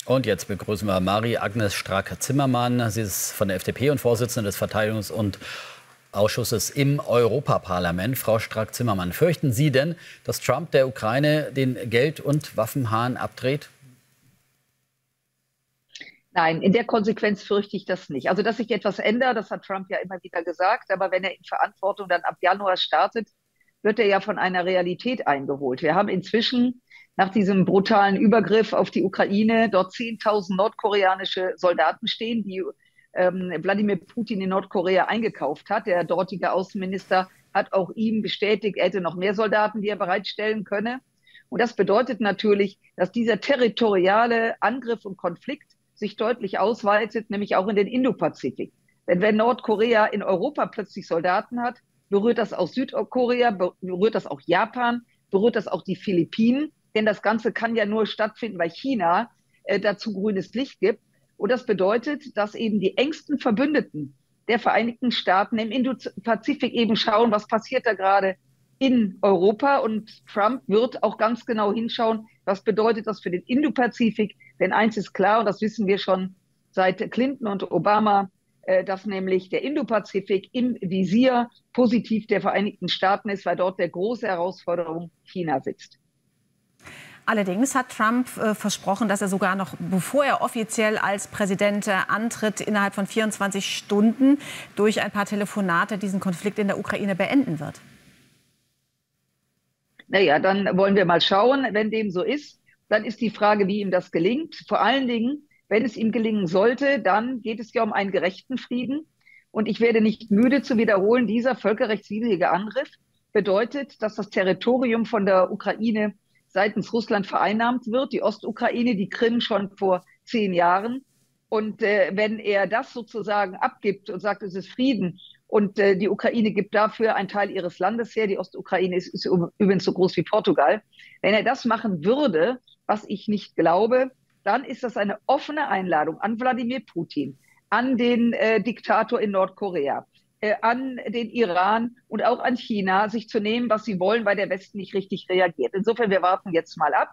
Und jetzt begrüßen wir Marie-Agnes Strack-Zimmermann. Sie ist von der FDP und Vorsitzende des Verteidigungs- und Ausschusses im Europaparlament. Frau Strack-Zimmermann, fürchten Sie denn, dass Trump der Ukraine den Geld- und Waffenhahn abdreht? Nein, in der Konsequenz fürchte ich das nicht. Also, dass sich etwas ändert, das hat Trump ja immer wieder gesagt. Aber wenn er in Verantwortung dann ab Januar startet, wird er ja von einer Realität eingeholt. Wir haben inzwischen nach diesem brutalen Übergriff auf die Ukraine dort 10.000 nordkoreanische Soldaten stehen, die Wladimir Putin in Nordkorea eingekauft hat. Der dortige Außenminister hat auch ihm bestätigt, er hätte noch mehr Soldaten, die er bereitstellen könne. Und das bedeutet natürlich, dass dieser territoriale Angriff und Konflikt sich deutlich ausweitet, nämlich auch in den Indopazifik. Denn wenn Nordkorea in Europa plötzlich Soldaten hat, berührt das auch Südkorea, berührt das auch Japan, berührt das auch die Philippinen. Denn das Ganze kann ja nur stattfinden, weil China dazu grünes Licht gibt. Und das bedeutet, dass eben die engsten Verbündeten der Vereinigten Staaten im Indopazifik eben schauen, was passiert da gerade in Europa. Und Trump wird auch ganz genau hinschauen, was bedeutet das für den Indopazifik. Denn eins ist klar, und das wissen wir schon seit Clinton und Obama, dass nämlich der Indopazifik im Visier positiv der Vereinigten Staaten ist, weil dort der große Herausforderung China sitzt. Allerdings hat Trump versprochen, dass er sogar noch, bevor er offiziell als Präsident antritt, innerhalb von 24 Stunden durch ein paar Telefonate diesen Konflikt in der Ukraine beenden wird. Naja, dann wollen wir mal schauen. Wenn dem so ist, dann ist die Frage, wie ihm das gelingt. Vor allen Dingen, wenn es ihm gelingen sollte, dann geht es ja um einen gerechten Frieden. Und ich werde nicht müde zu wiederholen, dieser völkerrechtswidrige Angriff bedeutet, dass das Territorium von der Ukraine seitens Russland vereinnahmt wird, die Ostukraine, die Krim schon vor 10 Jahren. Und wenn er das sozusagen abgibt und sagt, es ist Frieden und die Ukraine gibt dafür einen Teil ihres Landes her, die Ostukraine ist übrigens so groß wie Portugal, wenn er das machen würde, was ich nicht glaube, dann ist das eine offene Einladung an Wladimir Putin, an den Diktator in Nordkorea, an den Iran und auch an China, sich zu nehmen, was sie wollen, weil der Westen nicht richtig reagiert. Insofern, wir warten jetzt mal ab.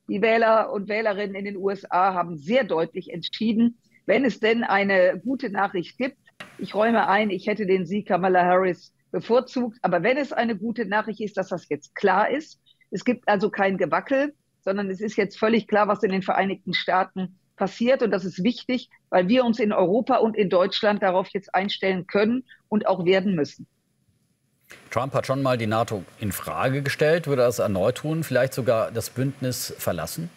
Die Wähler und Wählerinnen in den USA haben sehr deutlich entschieden, wenn es denn eine gute Nachricht gibt. Ich räume ein, ich hätte den Sieg Kamala Harris bevorzugt. Aber wenn es eine gute Nachricht ist, dass das jetzt klar ist, es gibt also kein Gewackel, sondern es ist jetzt völlig klar, was in den Vereinigten Staaten passiert. Und das ist wichtig, weil wir uns in Europa und in Deutschland darauf jetzt einstellen können und auch werden müssen. Trump hat schon mal die NATO in Frage gestellt. Würde er das erneut tun? Vielleicht sogar das Bündnis verlassen?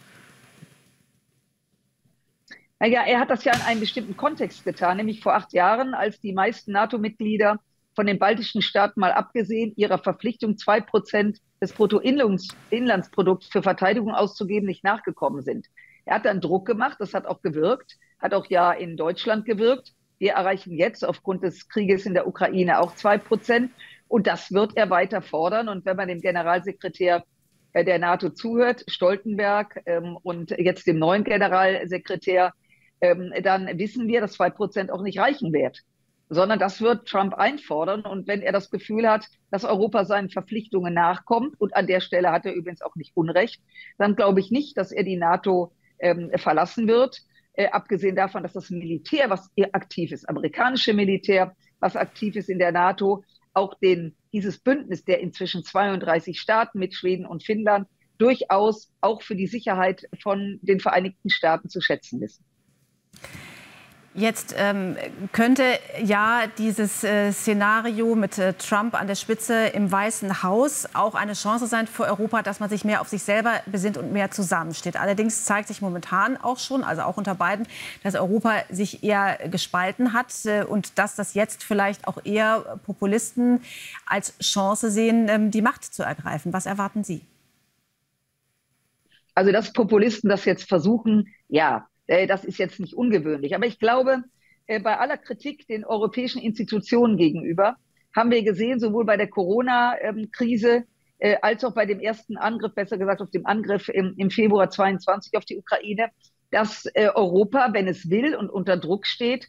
Naja, er hat das ja in einem bestimmten Kontext getan, nämlich vor 8 Jahren, als die meisten NATO-Mitglieder von den baltischen Staaten mal abgesehen ihrer Verpflichtung, 2% des Bruttoinlandsprodukts für Verteidigung auszugeben, nicht nachgekommen sind. Er hat dann Druck gemacht, das hat auch gewirkt, hat auch ja in Deutschland gewirkt. Wir erreichen jetzt aufgrund des Krieges in der Ukraine auch 2%. Und das wird er weiter fordern. Und wenn man dem Generalsekretär der NATO zuhört, Stoltenberg, und jetzt dem neuen Generalsekretär, dann wissen wir, dass 2% auch nicht reichen wird, sondern das wird Trump einfordern. Und wenn er das Gefühl hat, dass Europa seinen Verpflichtungen nachkommt, und an der Stelle hat er übrigens auch nicht Unrecht, dann glaube ich nicht, dass er die NATO verlassen wird. Abgesehen davon, dass das Militär, was aktiv ist, amerikanische Militär, was aktiv ist in der NATO, auch dieses Bündnis der inzwischen 32 Staaten mit Schweden und Finnland durchaus auch für die Sicherheit von den Vereinigten Staaten zu schätzen wissen. Jetzt könnte ja dieses Szenario mit Trump an der Spitze im Weißen Haus auch eine Chance sein für Europa, dass man sich mehr auf sich selber besinnt und mehr zusammensteht. Allerdings zeigt sich momentan auch schon, also auch unter Biden, dass Europa sich eher gespalten hat und dass das jetzt vielleicht auch eher Populisten als Chance sehen, die Macht zu ergreifen. Was erwarten Sie? Also, dass Populisten das jetzt versuchen, ja. Das ist jetzt nicht ungewöhnlich. Aber ich glaube, bei aller Kritik den europäischen Institutionen gegenüber haben wir gesehen, sowohl bei der Corona-Krise als auch bei dem ersten Angriff, besser gesagt auf dem Angriff im Februar 22 auf die Ukraine, dass Europa, wenn es will und unter Druck steht,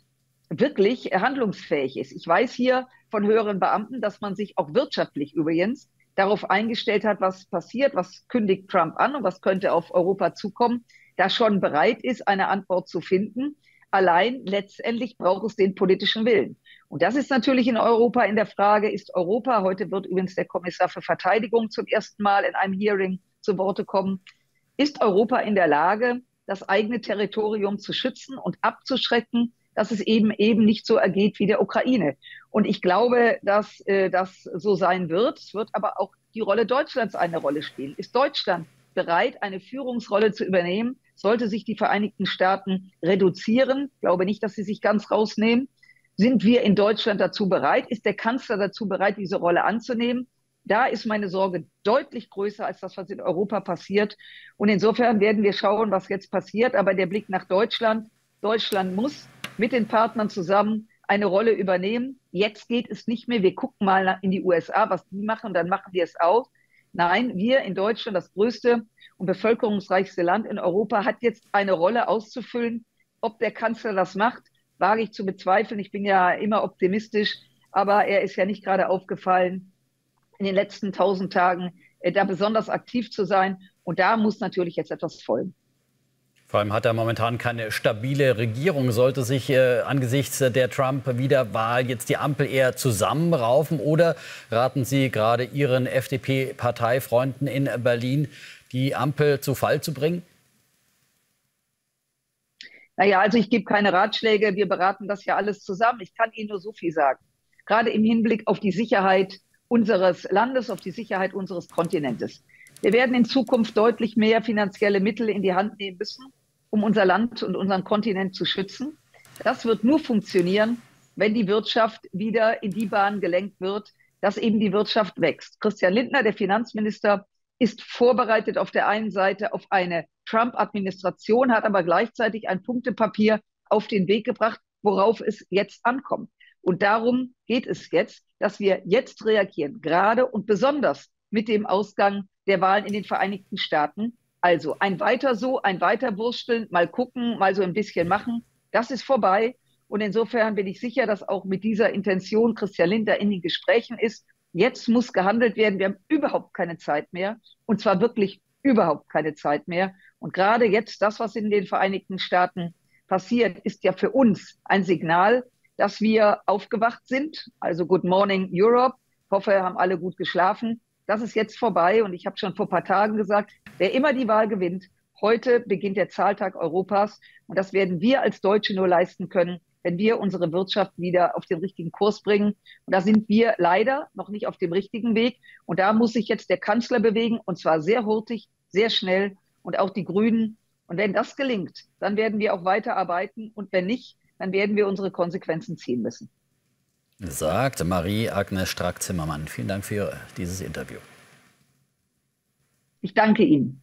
wirklich handlungsfähig ist. Ich weiß hier von höheren Beamten, dass man sich auch wirtschaftlich übrigens darauf eingestellt hat, was passiert, was kündigt Trump an und was könnte auf Europa zukommen, da schon bereit ist, eine Antwort zu finden. Allein letztendlich braucht es den politischen Willen. Und das ist natürlich in Europa in der Frage, ist Europa, heute wird übrigens der Kommissar für Verteidigung zum ersten Mal in einem Hearing zu Worte kommen, ist Europa in der Lage, das eigene Territorium zu schützen und abzuschrecken, dass es eben nicht so ergeht wie der Ukraine. Und ich glaube, dass das so sein wird. Es wird aber auch die Rolle Deutschlands eine Rolle spielen. Ist Deutschland bereit, eine Führungsrolle zu übernehmen? Sollte sich die Vereinigten Staaten reduzieren? Ich glaube nicht, dass sie sich ganz rausnehmen. Sind wir in Deutschland dazu bereit? Ist der Kanzler dazu bereit, diese Rolle anzunehmen? Da ist meine Sorge deutlich größer als das, was in Europa passiert. Und insofern werden wir schauen, was jetzt passiert. Aber der Blick nach Deutschland. Deutschland muss mit den Partnern zusammen eine Rolle übernehmen. Jetzt geht es nicht mehr. Wir gucken mal in die USA, was die machen, und dann machen wir es auch. Nein, wir in Deutschland, das größte und bevölkerungsreichste Land in Europa, hat jetzt eine Rolle auszufüllen. Ob der Kanzler das macht, wage ich zu bezweifeln. Ich bin ja immer optimistisch, aber er ist ja nicht gerade aufgefallen, in den letzten 1000 Tagen da besonders aktiv zu sein. Und da muss natürlich jetzt etwas folgen. Vor allem hat er momentan keine stabile Regierung. Sollte sich angesichts der Trump-Wiederwahl jetzt die Ampel eher zusammenraufen, oder raten Sie gerade Ihren FDP-Parteifreunden in Berlin, die Ampel zu Fall zu bringen? Naja, also ich gebe keine Ratschläge. Wir beraten das ja alles zusammen. Ich kann Ihnen nur so viel sagen. Gerade im Hinblick auf die Sicherheit unseres Landes, auf die Sicherheit unseres Kontinentes. Wir werden in Zukunft deutlich mehr finanzielle Mittel in die Hand nehmen müssen, um unser Land und unseren Kontinent zu schützen. Das wird nur funktionieren, wenn die Wirtschaft wieder in die Bahn gelenkt wird, dass eben die Wirtschaft wächst. Christian Lindner, der Finanzminister, ist vorbereitet auf der einen Seite auf eine Trump-Administration, hat aber gleichzeitig ein Punktepapier auf den Weg gebracht, worauf es jetzt ankommt. Und darum geht es jetzt, dass wir jetzt reagieren, gerade und besonders mit dem Ausgang der Wahlen in den Vereinigten Staaten. Also ein weiter so, ein weiter wursteln, mal gucken, mal so ein bisschen machen, das ist vorbei. Und insofern bin ich sicher, dass auch mit dieser Intention Christian Lindner in den Gesprächen ist. Jetzt muss gehandelt werden. Wir haben überhaupt keine Zeit mehr. Und zwar wirklich überhaupt keine Zeit mehr. Und gerade jetzt, das, was in den Vereinigten Staaten passiert, ist ja für uns ein Signal, dass wir aufgewacht sind. Also Good Morning Europe. Ich hoffe, wir haben alle gut geschlafen. Das ist jetzt vorbei. Und ich habe schon vor ein paar Tagen gesagt, wer immer die Wahl gewinnt, heute beginnt der Zahltag Europas. Und das werden wir als Deutsche nur leisten können, wenn wir unsere Wirtschaft wieder auf den richtigen Kurs bringen. Und da sind wir leider noch nicht auf dem richtigen Weg. Und da muss sich jetzt der Kanzler bewegen, und zwar sehr hurtig, sehr schnell, und auch die Grünen. Und wenn das gelingt, dann werden wir auch weiterarbeiten. Und wenn nicht, dann werden wir unsere Konsequenzen ziehen müssen. Sagt Marie-Agnes Strack-Zimmermann. Vielen Dank für dieses Interview. Ich danke Ihnen.